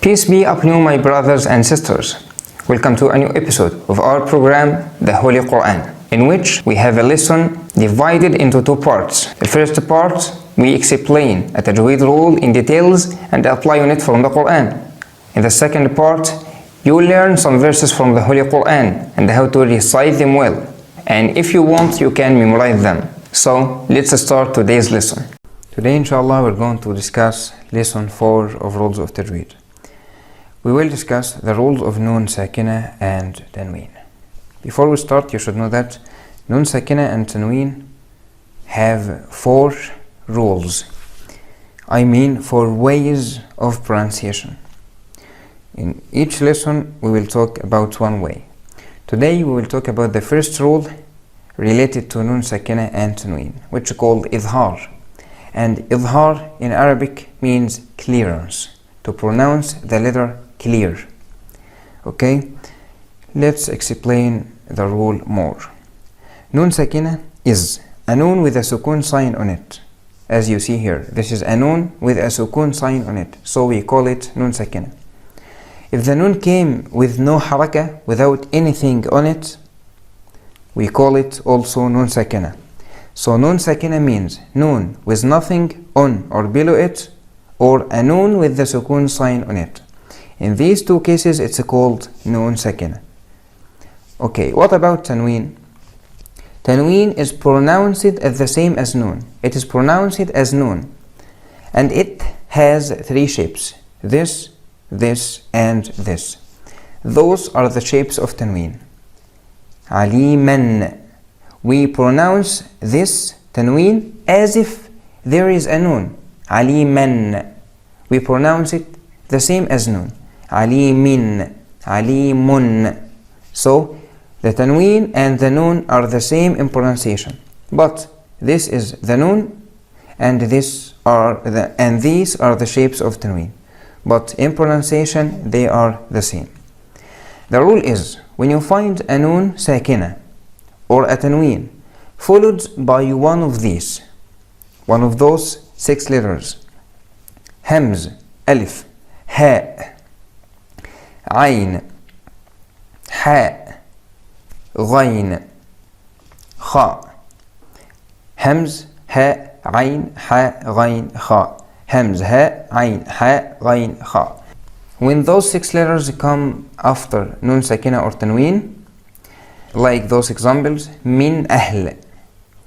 Peace be upon you, my brothers and sisters. Welcome to a new episode of our program, The Holy Quran, in which we have a lesson divided into two parts. The first part, we explain a Tajweed rule in details and apply on it from the Quran. In the second part, you will learn some verses from the Holy Quran and how to recite them well. And if you want, you can memorize them. So, let's start today's lesson. Today, inshallah, we're going to discuss lesson 4 of rules of Tajweed. We will discuss the rules of Noon Sakina and Tanween. Before we start, you should know that Noon Sakina and Tanween have 4 rules. I mean 4 ways of pronunciation. In each lesson, we will talk about one way. Today, we will talk about the first rule related to Noon Sakina and Tanween, which is called Idhar. And Idhar in Arabic means clearance, to pronounce the letter clear. Okay, let's explain the rule more. Noon Sakina is a noon with a sukun sign on it. As you see here, this is a noon with a sukun sign on it, so we call it Noon Sakina. If the noon came with no haraka, without anything on it, we call it also Noon Sakina. So Noon Sakina means noon with nothing on or below it, or a noon with the sukun sign on it. In these two cases, it's called Noon Sakina. Okay, what about Tanween? Tanween is pronounced as the same as Noon. It is pronounced as Noon. And it has 3 shapes. This, and this. Those are the shapes of Tanween. Aliman. We pronounce this Tanween as if there is a Noon. Aliman. We pronounce it the same as Noon. Alimin, Alimun. So the Tanween and the Noon are the same in pronunciation, but this is the Noon and these are the shapes of Tanween, but in pronunciation they are the same. The rule is, when you find a Noon Sakina or a Tanween followed by one of these, one of those 6 letters, Hamz, Alif, Ha, Ayn, Ha, Ghayn, Kha. Hamz, Ha, Ayn, Ha, Ghayn, Kha. Hamz, Ha, Ayn, Ha, Ghayn, Kha. When those 6 letters come after Noon Sakina or Tanween, like those examples, Min Ahl,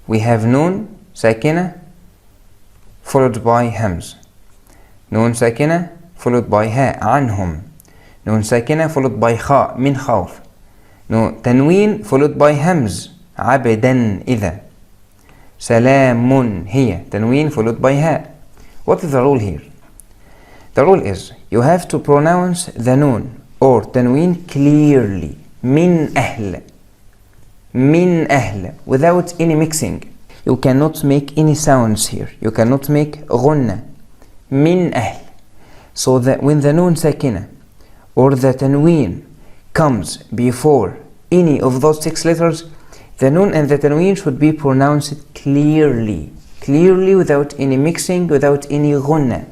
we have Noon Sakina followed by Hamz. Noon Sakina followed by Ha, Anhum. Noon Sakina followed by Kha, Min Khawf. No, Tanween followed by Hamz, Abadan Idha. Salamun Hiya, Tanween followed by Ha. What is the rule here? The rule is, you have to pronounce the Noon or Tanween clearly. Min Ahl. Min Ahl, without any mixing. You cannot make any sounds here. You cannot make Ghunna. Min Ahl. So that when the Noon Sakina or the Tanween comes before any of those 6 letters, the Noon and the Tanween should be pronounced clearly. Clearly, without any mixing, without any Ghunna.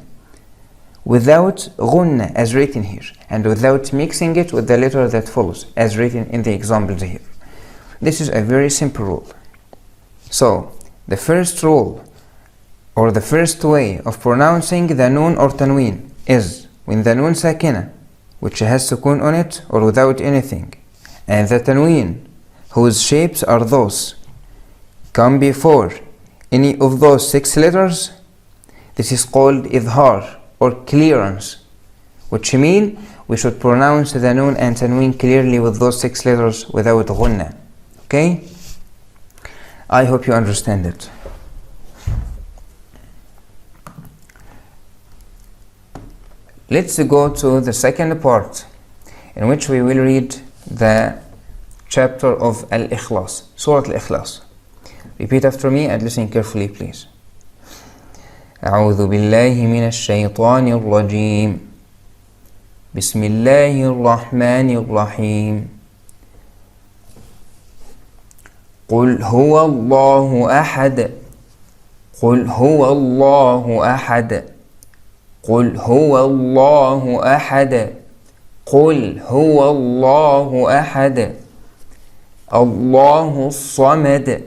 Without Ghunna as written here, and without mixing it with the letter that follows as written in the examples here. This is a very simple rule. So, the first rule or the first way of pronouncing the Noon or Tanween is when the Noon Sakina, which has sukun on it or without anything, and the Tanween, whose shapes are those, come before any of those 6 letters, this is called Idhar or clearance, which means we should pronounce the Noon and Tanween clearly with those 6 letters without Ghunna. Okay? I hope you understand it. Let's go to the second part, in which we will read the chapter of Al-Ikhlas, Surat Alekhlas. Repeat after me and listen carefully, please. أعوذ بالله من الشيطان الرجيم بسم الله الرحمن الرحيم قل هو الله أحد قل هو الله أحد قل هو الله أحد قل هو الله أحد الله الصمد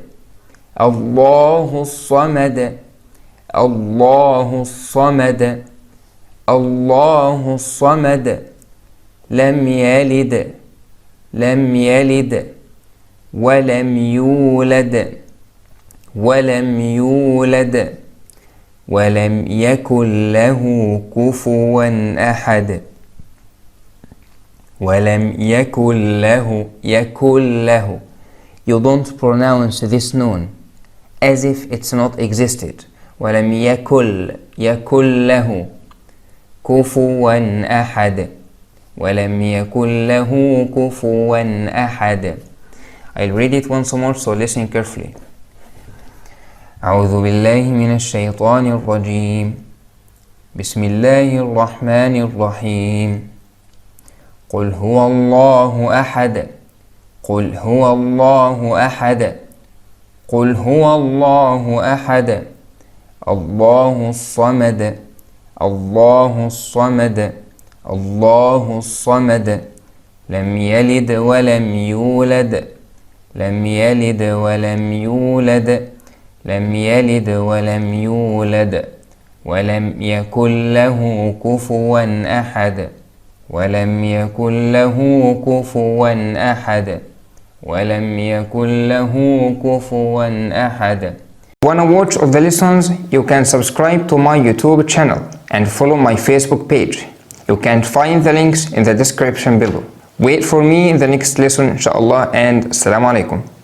الله الصمد الله الصمد الله الصمد لم يلد لم يلد ولم يولد ولم يولد ولم يكن له كفوا أحد ولم يكن له يكن له. You don't pronounce this noon as if it's not existed. ولم يكن يكن له كفوا أحد ولم يكن له كفوا أحد. I'll read it once more, so listen carefully. أعوذ بالله من الشيطان الرجيم. بسم الله الرحمن الرحيم. قل هو الله أحد قل هو الله أحد قل هو الله أحد الله الصمد الله الصمد الله الصمد لم يلد ولم يولد لم يلد ولم يولد لم يلد ولم يولد ولم يكن له كفوا أحد ولم يكن له كفوا أحد ولم يكن له كفوا أحد. Wanna watch all the lessons? You can subscribe to my YouTube channel and follow my Facebook page. You can find the links in the description below. Wait for me in the next lesson, inshallah, and assalamu alaikum.